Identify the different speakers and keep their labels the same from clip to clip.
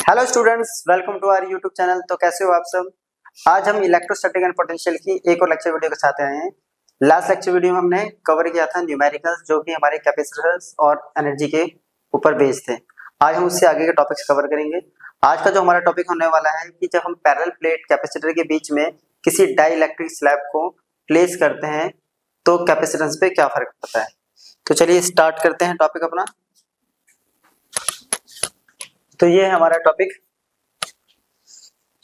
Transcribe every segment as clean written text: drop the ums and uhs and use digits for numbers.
Speaker 1: Hello students, welcome to our YouTube channel. तो कैसे हो आप सब। आज हम इलेक्ट्रोस्टैटिक एंड पोटेंशियल की एक और लेक्चर वीडियो के साथ आए हैं। लास्ट लेक्चर वीडियो में हमने कवर किया था न्यूमेरिकल्स, जो कि हमारे कैपेसिटर्स और एनर्जी के ऊपर बेस्ड थे। आज हम उससे आगे के टॉपिक्स कवर करेंगे। आज का जो हमारा टॉपिक होने वाला है कि जब हम पैरेलल प्लेट कैपेसिटर के बीच में किसी डाइइलेक्ट्रिक स्लैब को प्लेस करते हैं तो कैपेसिटेंस पे क्या फर्क पड़ता है। तो चलिए स्टार्ट करते हैं टॉपिक अपना। तो ये है हमारा टॉपिक।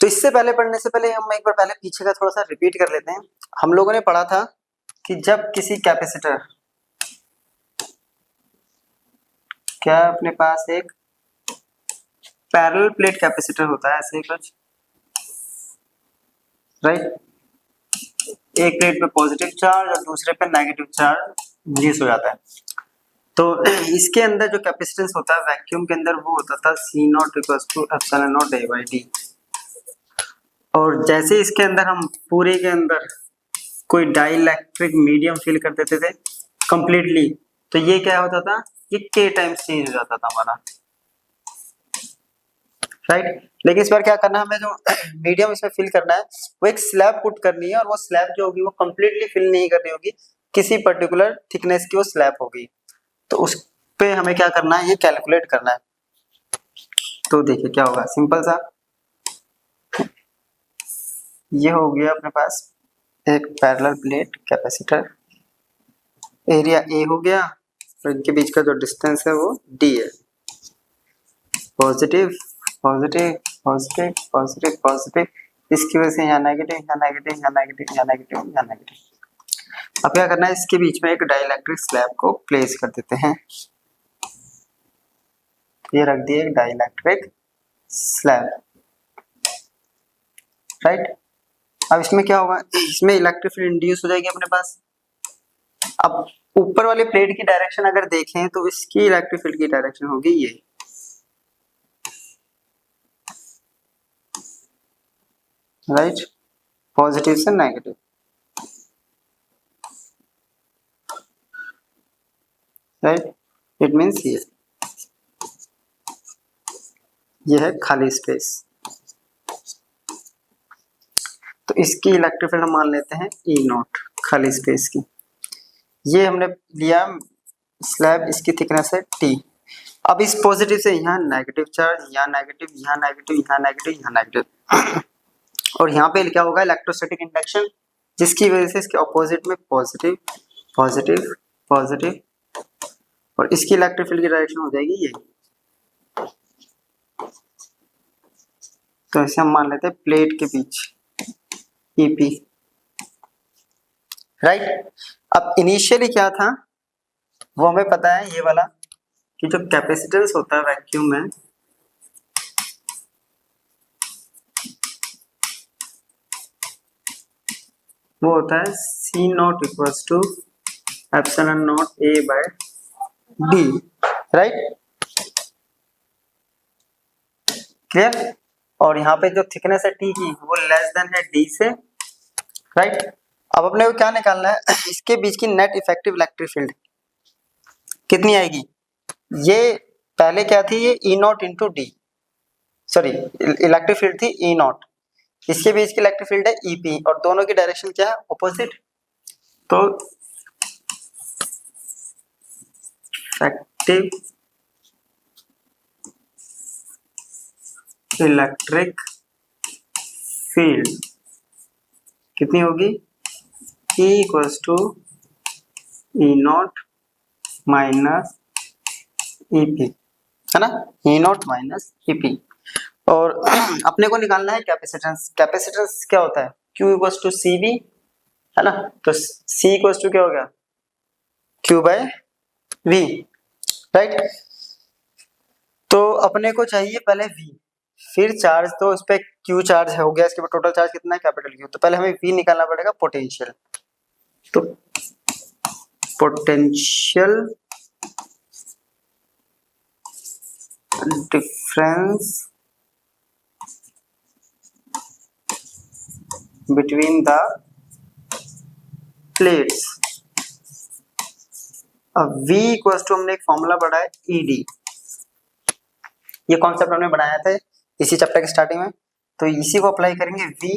Speaker 1: तो इससे पहले पढ़ने से पहले हम एक बार पहले पीछे का थोड़ा सा रिपीट कर लेते हैं। हम लोगों ने पढ़ा था कि जब किसी कैपेसिटर, क्या अपने पास एक पैरेलल प्लेट कैपेसिटर होता है ऐसे ही कुछ, राइट। एक प्लेट पे पॉजिटिव चार्ज और दूसरे पे नेगेटिव चार्ज रिलीज हो जाता है। तो इसके अंदर जो कैपेसिटेंस होता है वैक्यूम के अंदर वो होता था C0 = ε0 A/d। और जैसे इसके अंदर हम पूरे के अंदर कोई डाइइलेक्ट्रिक मीडियम फिल कर देते थे कंप्लीटली, तो ये क्या होता था, ये K टाइम्स चेंज हो जाता था हमारा, राइट। लेकिन इस बार क्या करना है, हमें जो मीडियम इसमें फिल करना है वो एक स्लैब पुट करनी है, और वो स्लैब जो होगी वो कंप्लीटली फिल नहीं करनी होगी, किसी पर्टिकुलर थिकनेस की वो स्लैब होगी। तो उस पे हमें क्या करना है, ये कैलकुलेट करना है। तो देखिए क्या होगा, सिंपल सा ये हो गया अपने पास एक parallel plate capacitor, area A हो गया और इनके बीच का जो डिस्टेंस है वो D है। Positive positive positive positive positive, इसकी वजह से यहाँ नेगेटिव, यहाँ नेगेटिव, यहाँ नेगेटिव, यहाँ नेगेटिव, यहाँ नेगेटिव। अब क्या करना है, इसके बीच में एक डाइइलेक्ट्रिक स्लैब को प्लेस कर देते हैं। ये रख दिए एक डाइइलेक्ट्रिक स्लैब, राइट। अब इसमें क्या होगा, इसमें इलेक्ट्रिक फील्ड इंड्यूस हो जाएगी अपने पास। अब ऊपर वाले प्लेट की डायरेक्शन अगर देखें तो इसकी इलेक्ट्रिक फील्ड की डायरेक्शन होगी ये, राइट, पॉजिटिव से नेगेटिव, राइट। इट मींस ये है खाली स्पेस। तो इसकी इलेक्ट्रिक फील्ड हम मान लेते हैं E0, खाली स्पेस की। ये हमने लिया स्लैब, इसकी थिकनेस है T। अब इस पॉजिटिव से यहाँ नेगेटिव चार्ज, यहाँ नेगेटिव, यहाँ नेगेटिव, यहाँ नेगेटिव, यहाँ नेगेटिव, और यहाँ पे क्या होगा, इलेक्ट्रोस्टैटिक इंडक्शन, जिसकी वजह से इसके ऑपोजिट में पॉजिटिव पॉजिटिव पॉजिटिव, और इसकी इलेक्ट्रिक फील्ड की डायरेक्शन हो जाएगी ये। तो इसे हम मान लेते हैं प्लेट के बीच EP, राइट। अब इनिशियली क्या था वो हमें पता है, ये वाला कि जो कैपेसिटेंस होता है वैक्यूम में, वो होता है C0 = ε0 A/d, राइट, क्लियर। और यहाँ पे जो थिकनेस है T की वो लेस देन है D से, राइट। अब अपने को क्या निकालना है, इसके बीच की नेट इफेक्टिव इलेक्ट्रिक फील्ड कितनी आएगी। ये पहले क्या थी, ये E0 × D, sorry electric field थी E0, इसके बीच की इलेक्ट्रिक फील्ड है EP, और दोनों की डायरेक्शन क्या है, ऑपोजिट। तो इफेक्टिव इलेक्ट्रिक फील्ड कितनी होगी, E = E0 - EP, है ना, E0 - EP। और अपने को निकालना है कैपेसिटेंस। कैपेसिटेंस क्या होता है, Q = CV, है ना। तो C = क्या हो गया, Q/V, राइट। तो अपने को चाहिए पहले V, फिर चार्ज, तो उस पर Q चार्ज हो गया, इसके ऊपर टोटल चार्ज कितना है, कैपिटल Q। तो पहले हमें V निकालना पड़ेगा, पोटेंशियल। तो potential difference between the plates. अब V = हमने एक फॉर्मूला पढ़ा है ED, ये कॉन्सेप्ट हमने बनाया था इसी चैप्टर के स्टार्टिंग में। तो इसी को अप्लाई करेंगे, V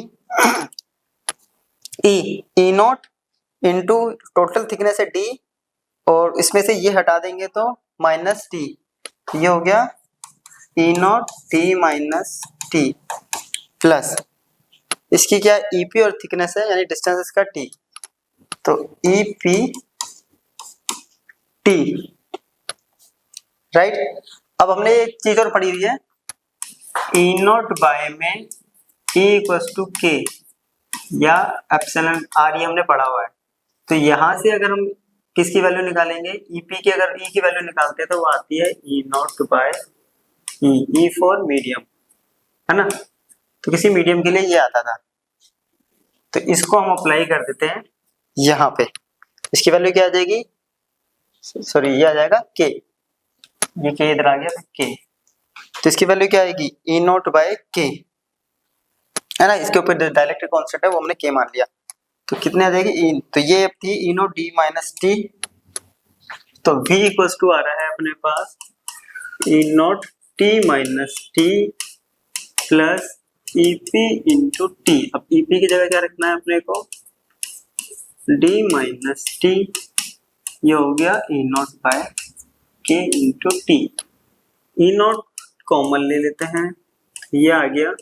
Speaker 1: E naught into total thickness है डी, और इसमें से ये हटा देंगे तो माइनस टी, ये हो गया E not T minus T plus इसकी क्या ईपी और थिकनेस है यानी डिस्टेंस इसका टी, तो ई पी टी, राइट। अब हमने एक चीज और पढ़ी हुई है, ई नॉट बाय में ई इक्वल्स टू के या एप्सिलॉन आर, ये हमने पढ़ा हुआ है। तो यहां से अगर हम किसकी वैल्यू निकालेंगे, ईपी की, अगर ई की वैल्यू निकालते हैं तो वो आती है E not by E for medium, है ना। तो किसी मीडियम के लिए ये आता था, तो इसको हम अप्लाई कर देते हैं यहाँ पे। इसकी वैल्यू क्या आ जाएगी, सॉरी ये आ जाएगा के, ये के इधर आ गया था के, तो इसकी वैल्यू क्या आएगी ई नॉट बाय के, है ना। इसके ऊपर डायरेक्ट कांस्टेंट है वो हमने के मान लिया, तो कितने आ जाएगी ई, तो ये थी E not D minus T, तो v इक्वल्स टू आ रहा है अपने पास E not T minus T plus EP into T. अब ईपी की जगह क्या रखना है अपने को, डी माइनस टी, ये हो गया E not by K into T. E naught common ले लेते हैं, ये आ गया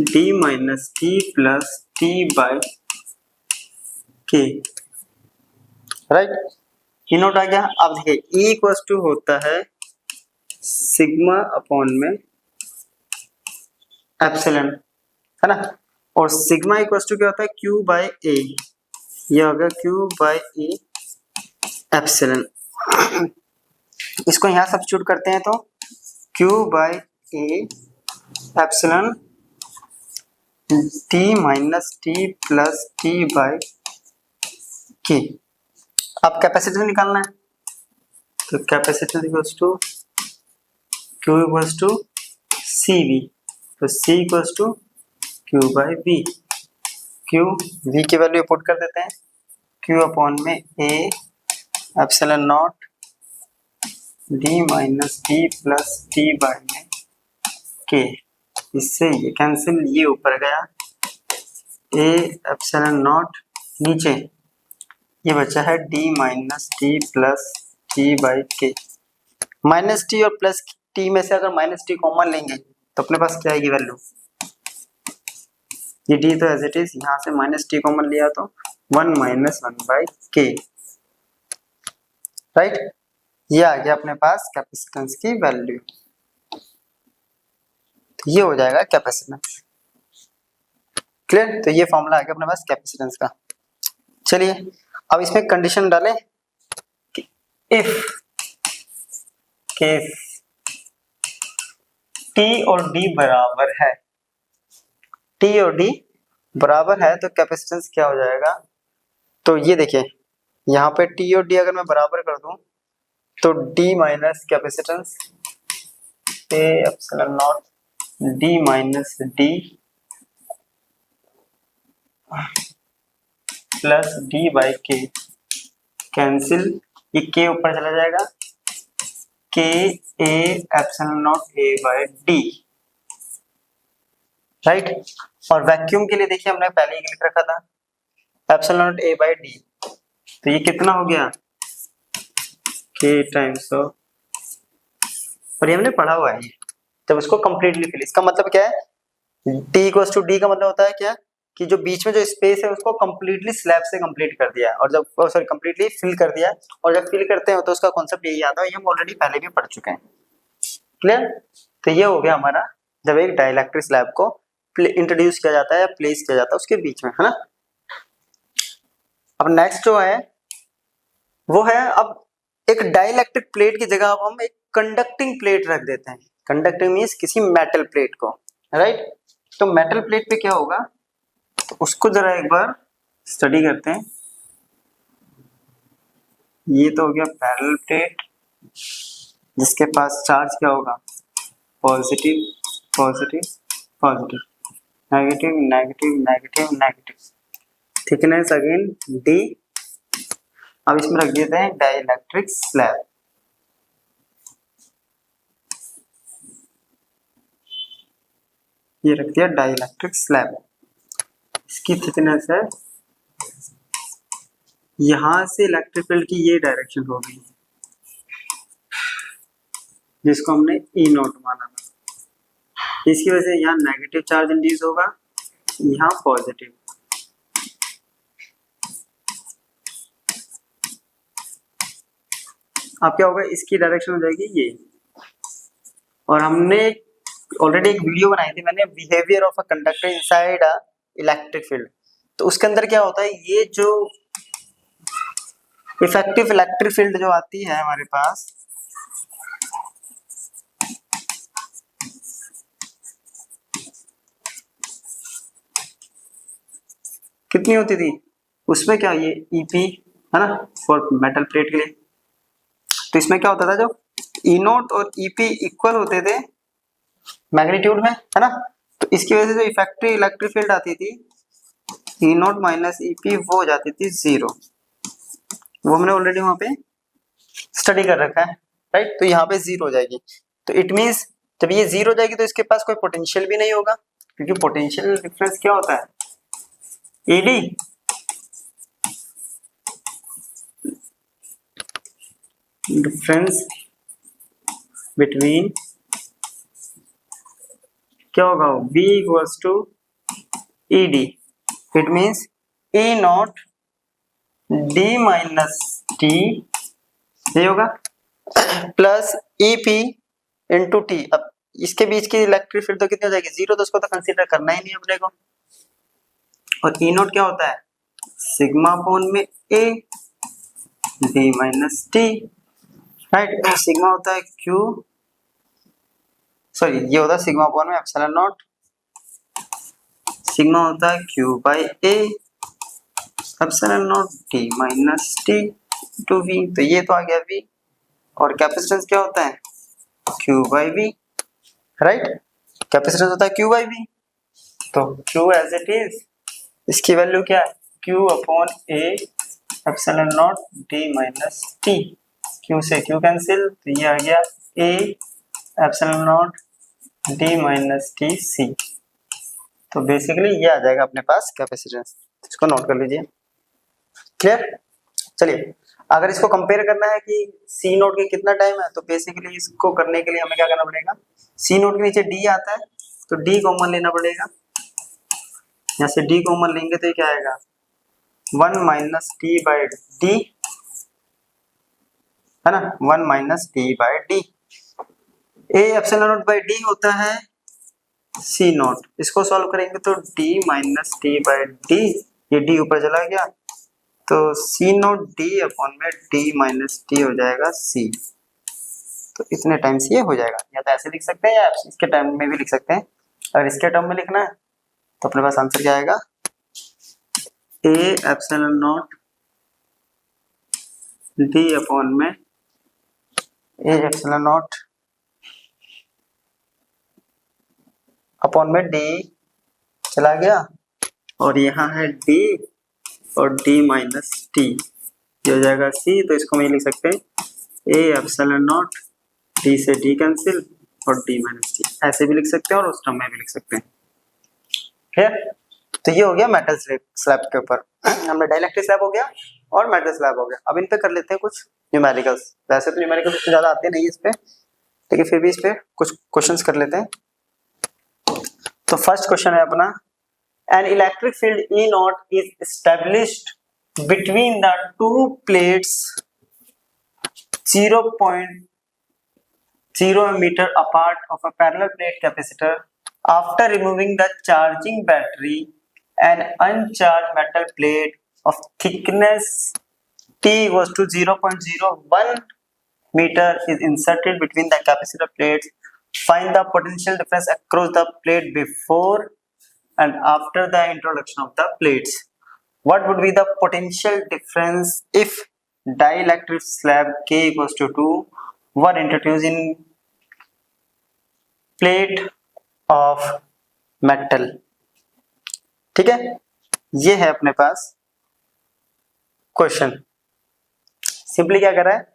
Speaker 1: D minus T plus T by K, right. E naught आ गया। अब देखिए ई इक्वल्स टू होता है सिग्मा अपॉन में एप्सिलॉन, है ना, और सिग्मा इक्वल्स टू क्या होता है क्यू बाय ए, ये हो गया क्यू बाय ए एप्सिलॉन। इसको यहाँ सब्स्टिट्यूट करते हैं तो Q by A epsilon T minus T plus T by K. अब कैपेसिटेंस निकालना है, तो capacitance equals to Q equals to C V, तो C equals to Q by V, Q V की वैल्यू पुट कर देते हैं, क्यू अपॉन में A epsilon not D minus T plus T by में के, इससे ये कैंसिल, ये ऊपर गया ए एप्सिलॉन नॉट, नीचे ये बचा है D minus T plus T by के। माइनस टी और प्लस टी में से अगर माइनस टी कॉमन लेंगे तो अपने पास क्या आएगी वैल्यू, ये डी तो एज इट इज, यहाँ से माइनस टी कॉमन लिया तो 1 माइनस 1 बाई के, राइट। ये आ गया अपने पास कैपेसिटेंस की वैल्यू, तो ये हो जाएगा कैपेसिटेंस, क्लियर। तो ये फॉर्मूला आ गया अपने पास कैपेसिटेंस का। चलिए अब इसमें कंडीशन डालें कि इफ टी और डी बराबर है, टी और डी बराबर है तो कैपेसिटेंस क्या हो जाएगा, तो ये देखिए यहाँ पे टी और डी अगर मैं बराबर कर दूं तो D minus capacitance A epsilon not D minus D plus D by के, कैंसिल, ये के ऊपर चला जाएगा, के ए epsilon not a by D, right. और वैक्यूम के लिए देखिए हमने पहले ही लिख रखा था epsilon not a by D, तो ये कितना हो गया के टाइम्स ऑफ, और ये हमने पढ़ा हुआ है, जब उसको कंप्लीटली फिल, इसका मतलब क्या है टी इक्वल्स टू डी का मतलब होता है क्या कि जो बीच में जो स्पेस है उसको कंप्लीटली स्लैब से कंप्लीट कर दिया, और जब सॉरी कंप्लीटली फिल कर दिया, और जब फिल करते हैं तो उसका कॉन्सेप्ट यही आता है, ये हम ऑलरेडी पहले भी पढ़ चुके हैं, क्लियर। तो ये हो गया हमारा जब एक डाइलेक्ट्रिक स्लैब को इंट्रोड्यूस किया जाता है या प्लेस किया जाता है उसके बीच में, है ना। अब नेक्स्ट जो है वो है, अब एक डाइलेक्ट्रिक प्लेट की जगह अब हम एक कंडक्टिंग प्लेट रख देते हैं। कंडक्टिंग मीन्स किसी मेटल प्लेट को, राइट। तो मेटल प्लेट पे क्या होगा, तो उसको जरा एक बार स्टडी करते हैं। ये तो हो गया पैरेलल प्लेट जिसके पास चार्ज क्या होगा positive positive positive, negative negative negative negative, thickness again D. अब इसमें रख देते हैं डाइलेक्ट्रिक स्लैब, ये रख दिया डाइलेक्ट्रिक स्लैब। इसकी थिकनेस है, यहां से इलेक्ट्रिक फील्ड की ये डायरेक्शन होगी जिसको हमने ई नोट माना था। इसकी वजह से यहाँ नेगेटिव चार्ज इंड्यूस होगा, यहाँ पॉजिटिव। अब क्या होगा, इसकी डायरेक्शन हो जाएगी ये। और हमने ऑलरेडी एक वीडियो बनाई थी मैंने, behaviour of a conductor inside a electric field. तो उसके अंदर क्या होता है, ये जो इफेक्टिव इलेक्ट्रिक फील्ड जो आती है हमारे पास, कितनी होती थी उसमें, क्या ये ईपी है ना फॉर मेटल प्लेट के लिए। तो इसमें क्या होता था, जो ई नोट और ईपी इक्वल होते थे मैग्नीट्यूड में, है ना। तो इसकी वजह से जो इफेक्टिव इलेक्ट्रिक फील्ड आती थी ई नोट माइनस ईपी, वो हो जाती थी जीरो। वो हमने ऑलरेडी वहां पे स्टडी कर रखा है, राइट। तो यहाँ पे जीरो हो जाएगी। तो इट मींस जब ये जीरो हो जाएगी तो इसके पास कोई पोटेंशियल भी नहीं होगा, क्योंकि पोटेंशियल डिफरेंस क्या होता है, ईडी डिफरेंस बिटवीन, क्या होगा, V equals to E D. It means E not D minus T, ये होगा, plus E P into T. अब इसके बीच की इलेक्ट्रिक फील्ड तो कितनी हो जाएगी, जीरो। तो उसको तो कंसीडर करना ही नहीं अपने को। और ई नोट क्या होता है, सिग्मा अपॉन में A D minus T, right. Sigma होता है क्यू, सॉरी ये होता है सिग्मा अपॉन में एप्सिलॉन नॉट, सिग्मा होता है Q by A epsilon not D minus T to V. तो ये तो आ गया वी। और कैपेसिटेंस क्या होता है, Q by V, right. Capacitance होता है क्यू बाई वी। तो क्यू एज इट इज, इसकी वैल्यू क्या है, Q upon A epsilon not D minus T. Q से क्यू कैंसिल, तो ये आ गया A epsilon not D minus T C. तो बेसिकली ये आ जाएगा अपने पास कैपेसिटेंस। इसको नोट कर लीजिए, क्लियर। चलिए अगर इसको कंपेयर करना है कि सी नोट के कितना टाइम है, तो बेसिकली इसको करने के लिए हमें क्या करना पड़ेगा, सी नोट के नीचे डी आता है तो डी कॉमन लेना पड़ेगा। यहाँ से डी कॉमन लेंगे तो ये क्या आएगा, 1 माइनस टी बाई डी, है ना, 1 minus T by D. A epsilon not by D होता है सी नोट। इसको सॉल्व करेंगे तो D minus T by D, ये डी ऊपर चला गया, तो सी नोट डी अपॉन में डी माइनस टी हो जाएगा सी। तो इतने टाइम से ये हो जाएगा। या तो ऐसे लिख सकते हैं या इसके टर्म में भी लिख सकते हैं। अगर इसके टर्म में लिखना है तो अपने पास आंसर क्या आएगा, ए एप्सिलॉन नॉट डी अपॉन में ए एप्सिलॉन नॉट अपॉन में डी चला गया, और यहाँ है डी और डी माइनस टी, ये हो जाएगा सी। तो इसको हम ये लिख सकते हैं ए एप्सिलॉन नॉट, डी से डी कैंसिल और डी माइनस टी, ऐसे भी लिख सकते हैं और उस टर्म में भी लिख सकते हैं। ठीक, तो ये हो गया मेटल स्लैब के ऊपर। हमने डाइलेक्ट्रिक स्लैब हो गया और मेटल स्लैब हो गया। अब इन पे कर लेते हैं कुछ न्यूमेरिकल्स। वैसे तो न्यूमेरिकल्स तो ज्यादा आते नहीं इस पे, लेकिन फिर भी इस पे कुछ क्वेश्चंस कर लेते हैं। तो फर्स्ट क्वेश्चन है अपना, an electric field E naught is established between the two plates 0.0 metre apart of a parallel plate capacitor after removing the charging battery. An uncharged metal plate of thickness T equals to 0.01 meter is inserted between the capacitor plates. Find the potential difference across the plate before and after the introduction of the plates. What would be the potential difference if dielectric slab K equals to 2 were introduced in plate of metal? ठीक है, ये है अपने पास question. Simply क्या कर रहा है,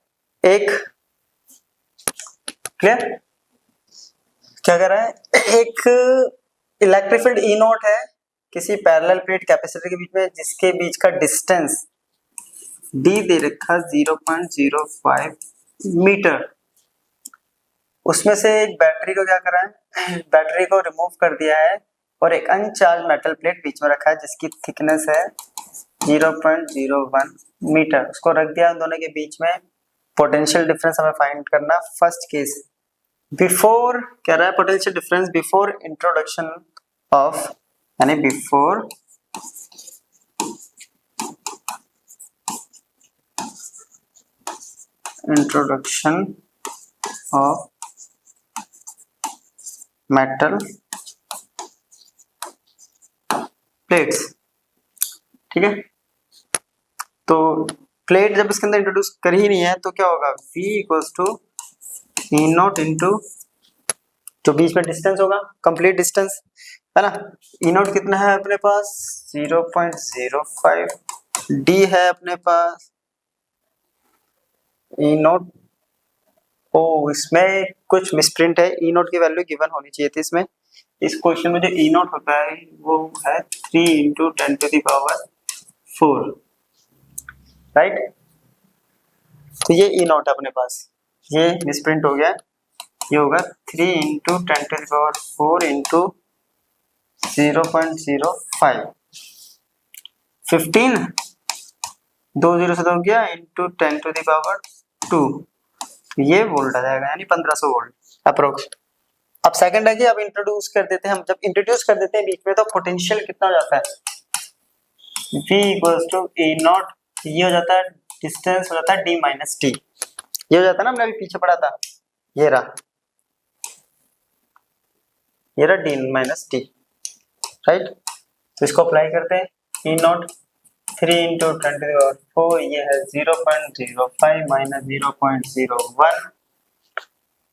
Speaker 1: एक क्लियर क्या कर रहा है, एक इलेक्ट्रिक फील्ड ई नॉट है किसी पैरेलल प्लेट कैपेसिटर के बीच में जिसके बीच का डिस्टेंस डी दे रखा 0.05 मीटर। उसमें से एक बैटरी को क्या करा है, बैटरी को रिमूव कर दिया है और एक अनचार्ज मेटल प्लेट बीच में रखा है जिसकी थिकनेस है 0.01 मीटर। उसको रख दिया उन दोनों के बीच में। पोटेंशियल डिफरेंस हमें फाइंड करना। फर्स्ट केस बिफोर कह रहा है potential difference before introduction of, यानी before introduction of metal plates. ठीक है, तो प्लेट जब इसके अंदर इंट्रोड्यूस कर ही नहीं है तो क्या होगा, V equals to E naught into जो बीच में डिस्टेंस होगा, कंप्लीट डिस्टेंस है ना। ई नॉट कितना है अपने पास 0.05, डी है अपने पास ई नॉट। ओ इसमें कुछ मिसप्रिंट है, ई नॉट की वैल्यू गिवन होनी चाहिए थी इसमें। इस क्वेश्चन में जो ई नॉट होता है वो है 3 इंटू 10⁴, राइट। तो ये ई नॉट है अपने पास, ये मिसप्रिंट हो गया। ये होगा 3 इंटू 10⁴ इंटू 0.05, 15 2 0 से तो हो गया इंटू 10⁻², ये वोल्ट आ जाएगा, यानी 1500 वोल्ट अप्रोक्स। अब सेकंड है कि अब इंट्रोड्यूस कर देते हैं हम, जब इंट्रोड्यूस कर देते हैं बीच में तो पोटेंशियल कितना हो जाता है, V equals to A naught, ये हो जाता है डिस्टेंस हो जाता है d माइनस टी, ये हो जाता है ना, हमने अभी पीछे पढ़ा था, ये रहा d माइनस टी, राइट। तो इसको अप्लाई करते हैं, ई नॉट 3 इंटू 10⁴, ये है 0.05 माइनस 0.01,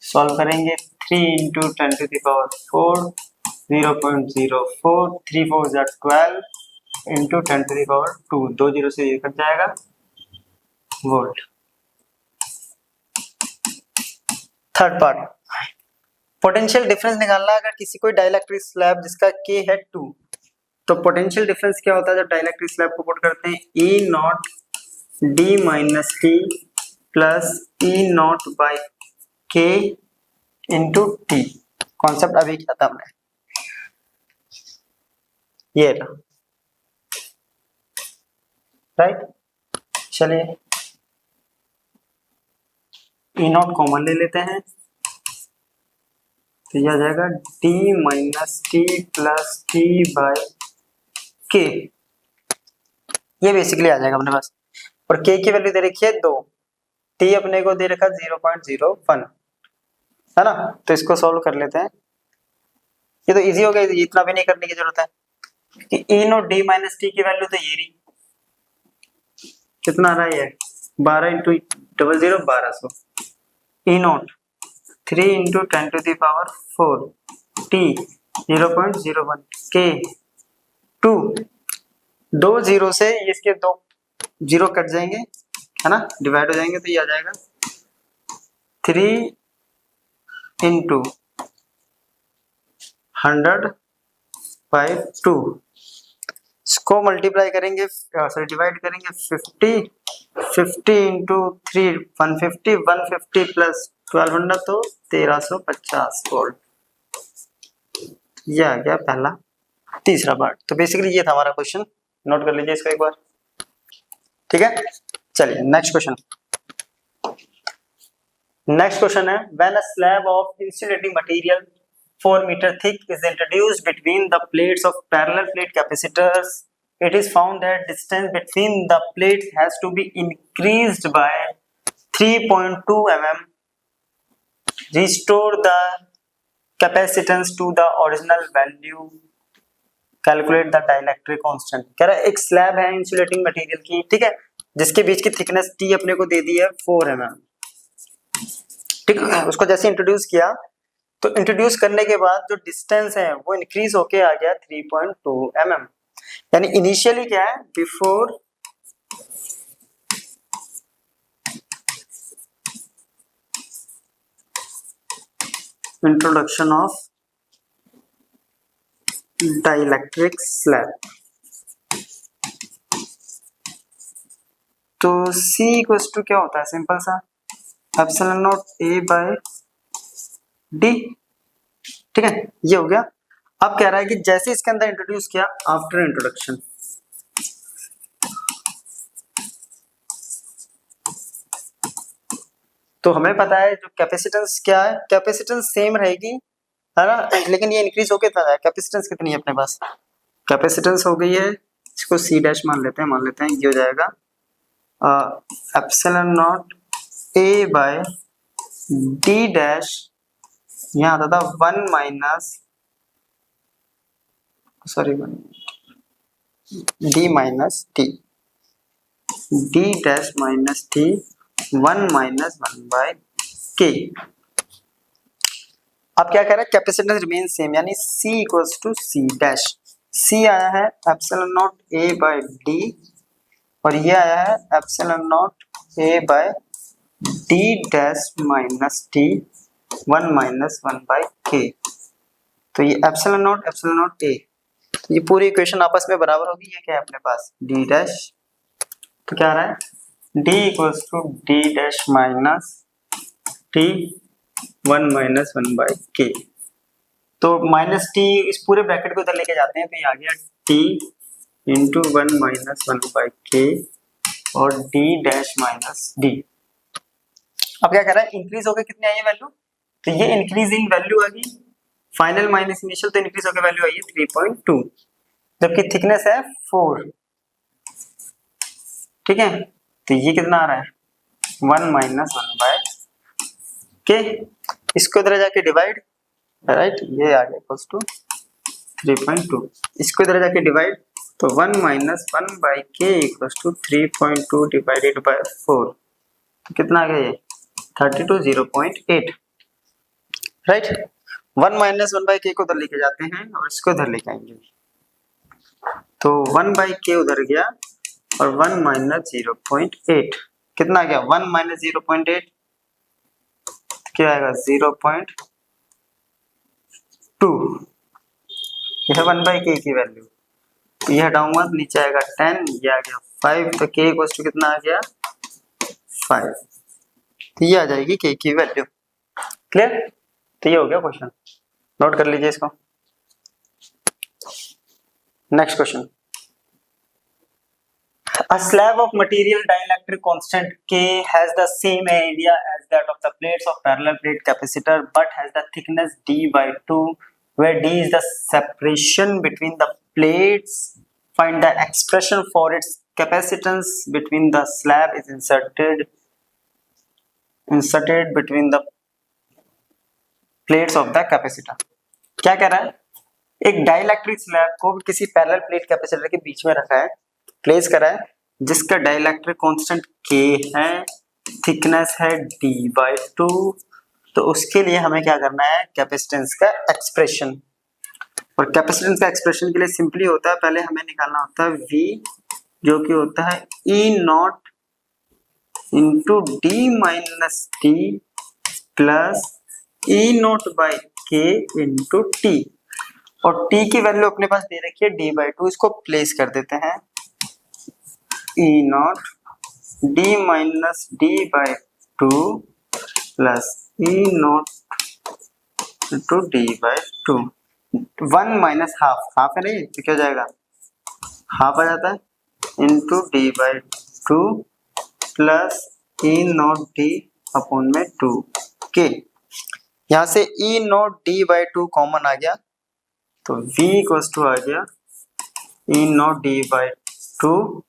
Speaker 1: सॉल्व करेंगे 3 इंटू 10⁴, 0.04, 3 4 12 इंटू 10⁻², 2 0 से ये कट जाएगा volt. Third part, potential difference निकालना। अगर किसी कोई डाइलेक्ट्रिक स्लैब जिसका K है 2, तो पोटेंशियल डिफरेंस क्या होता है जब डाइलेक्ट्रिक स्लैब को पुट करते हैं, E not D minus T plus E not by K into T. Concept अभी किया था हमने, ये रहा, राइट। चलिए ई नॉट कॉमन ले लेते हैं, तो यह आ जाएगा d minus T plus T by के, ये बेसिकली आ जाएगा अपने पास। और k की वैल्यू दे रखी है 2, t अपने को दे रखा 0.01, है ना। तो इसको सॉल्व कर लेते हैं, ये तो इजी हो गया, इतना भी नहीं करने की जरूरत है कि ई नॉट d माइनस टी की वैल्यू तो ये रही, कितना आ रहा है, 12 into 00 1200, E not 3 into 10⁴, T 0.01, के 2, 2 0 से इसके 2 0 कट जाएंगे, है ना, डिवाइड हो जाएंगे, तो ये आ जाएगा 3 इंटू 100/2, इसको मल्टीप्लाई करेंगे, सॉरी डिवाइड करेंगे 50 इंटू 3 150, 150 प्लस 1200 तो 1350 वोल्ट। ये आ गया पहला। तीसरा पार्ट, तो बेसिकली ये था हमारा क्वेश्चन, नोट कर लीजिए इसको एक बार, ठीक है। चलिए नेक्स्ट क्वेश्चन। नेक्स्ट क्वेश्चन है, when a slab of insulating material 4 meter thick is introduced between the plates of parallel plate capacitors, it is found that distance between the plates has to be increased by 3.2 mm. Restore the capacitance to the original value. Calculate the dielectric constant. कह रहा है एक slab है insulating material की, ठीक है, जिसके बीच की थिकनेस T अपने को दे दी है 4 mm, ठीक है। उसको जैसे इंट्रोड्यूस किया तो इंट्रोड्यूस करने के बाद जो डिस्टेंस है वो इंक्रीज होके आ गया 3.2 mm, यानी इनिशियली क्या है, before introduction of dielectric slab. तो C इक्वल्स टू क्या होता है, सिंपल सा epsilon naught A by D। ठीक है, ये हो गया। अब कह रहा है कि जैसे इसके अंदर इंट्रोड्यूस किया आफ्टर इंट्रोडक्शन, तो हमें पता है जो कैपेसिटेंस क्या है, कैपेसिटेंस सेम रहेगी है ना, लेकिन ये इंक्रीज होके था है। कैपेसिटेंस कितनी है अपने पास, कैपेसिटेंस हो गई है, इसको C डैश मान लेते हैं, ये हो जाएगा epsilon naught A by D dash, यहाँ आता था 1 minus sorry D minus T, D dash minus T 1 minus 1 by K। अब क्या कह रहा है, कैपेसिटेंस रिमेन सेम, यानी C equals to C dash. C आया है epsilon naught A by D और ये आया है epsilon naught A by D dash minus T 1 minus 1 by K। तो ये एप्सिलॉन नॉट A, तो ये पूरी इक्वेशन आपस में बराबर होगी। ये क्या है अपने पास D डैश, तो क्या आ रहा है D equals to D dash minus T 1 minus 1 by K। तो माइनस T इस पूरे ब्रैकेट को इधर लेके जाते हैं, तो ये आ गया T into 1 minus 1 by K और D डैश माइनस D। अब क्या कर रहा है, इंक्रीज होकर कितनी आई है वैल्यू, तो ये इंक्रीज इन वैल्यू आ गई, फाइनल माइनस इनिशियल, तो इंक्रीज होकर वैल्यू आई है 3.2, जबकि थिकनेस है 4। ठीक है, तो ये कितना आ रहा है 1 माइनस 1 बाय K। इसको इधर जाके डिवाइड, राइट, ये आ गया इक्वल्स टू 3.2। इसको इधर जाके डिवाइड, तो 1 minus 1 by K equals to 3.2 divided by 4, तो कितना आ गया ये 32.0.8, राइट। 1 माइनस 1 बाई K को उधर लेके जाते हैं और इसको इधर लेके आएंगे, तो 1 बाई K उधर गया और 1 माइनस 0.8 कितना आ गया 1 माइनस 0.8 क्या आएगा 0.2। यह 1 बाई K की वैल्यू, ये हटाऊंगा तो नीचे आएगा 10, ये आ गया 5, तो K इक्वल्स टू कितना आ गया 5, तो ये आ जाएगी K की वैल्यू। क्लियर, तो ये हो गया क्वेश्चन, नोट कर लीजिए इसको। Next question, a slab of material dielectric constant K has the same area as that of the plates of parallel plate capacitor but has the thickness D by 2 where D is the separation between the plates. Find the expression for its capacitance between the slab is inserted between the plates of the capacitor। क्या कह रहा है, एक dielectric slab को किसी parallel plate capacitor के बीच में रखा है, प्लेस करा है, जिसका डाइलेक्ट्रिक कांस्टेंट K है, थिकनेस है D by 2, तो उसके लिए हमें क्या करना है कैपेसिटेंस का एक्सप्रेशन। और कैपेसिटेंस का एक्सप्रेशन के लिए सिंपली होता है, पहले हमें निकालना होता है V, जो कि होता है E not into D minus T plus E not by K into T, और T की वैल्यू अपने पास दे रखी है D by 2, इसको प्लेस कर देते हैं E not D minus D by 2 plus E not into D by 2, 1 minus half है नहीं, तो क्या हो जाएगा हाफ आ जाता है into D by 2 plus E not D upon में 2K। यहाँ से E not D by 2 common आ गया, तो V इक्वल्स टू आ गया E नॉट D by 2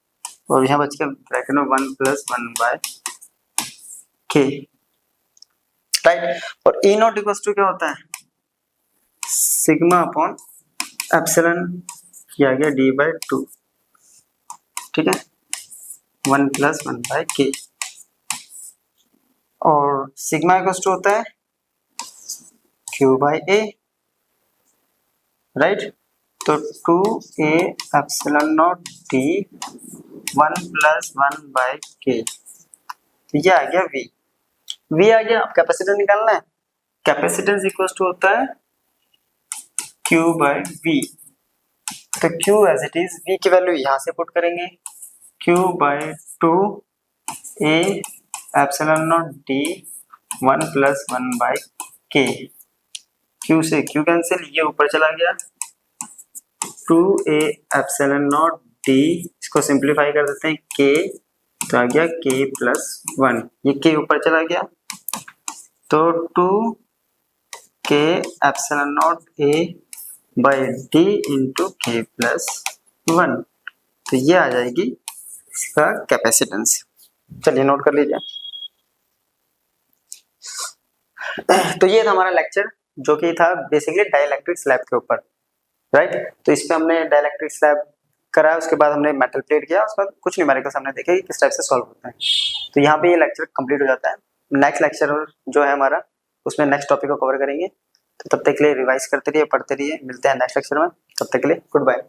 Speaker 1: और यहाँ बच गया ब्रैकेट में 1 प्लस 1 बाय K, राइट। और E नॉट इक्वल्स टू क्या होता है सिग्मा अपॉन एप्सिलॉन, किया गया D by 2, ठीक है, 1 प्लस 1 बाय K, और सिग्मा इक्वल्स टू होता है Q by A, राइट। तो 2A epsilon naught D 1 plus 1 by K, तो ये आ गया V आ गया। अब कैपेसिटेंस निकालना है, कैपेसिटेंस इक्वल्स टू होता है Q by V, तो Q as it is, V की वैल्यू यहाँ से पुट करेंगे, Q/2 A epsilon naught D 1 + 1/K। Q से Q कैंसिल, ये ऊपर चला गया, 2A एप्सिलॉन नॉट D, इसको सिंप्लीफाई कर देते हैं K, तो आ गया K + 1, ये K ऊपर चला गया, तो 2K epsilon not A/D × K + 1, तो ये आ जाएगी इसका कैपेसिटेंस। चलिए नोट कर लीजिए। तो ये था हमारा लेक्चर जो कि था बेसिकली डाइलेक्ट्रिक स्लैब के ऊपर, राइट। तो इस पे हमने डाइलेक्ट्रिक स्लैब करा, उसके बाद हमने मेटल प्लेट किया, उसके बाद कुछ न्यूमेरिकल्स हमने देखे कि किस टाइप से सॉल्व होता है। तो यहाँ पे ये लेक्चर कंप्लीट हो जाता है। नेक्स्ट लेक्चर जो है हमारा, उसमें नेक्स्ट टॉपिक को कवर करेंगे। तो तब तक के लिए रिवाइज करते रहिए, पढ़ते रहिए, मिलते हैं नेक्स्ट लेक्चर में। तब तक के लिए गुड बाय।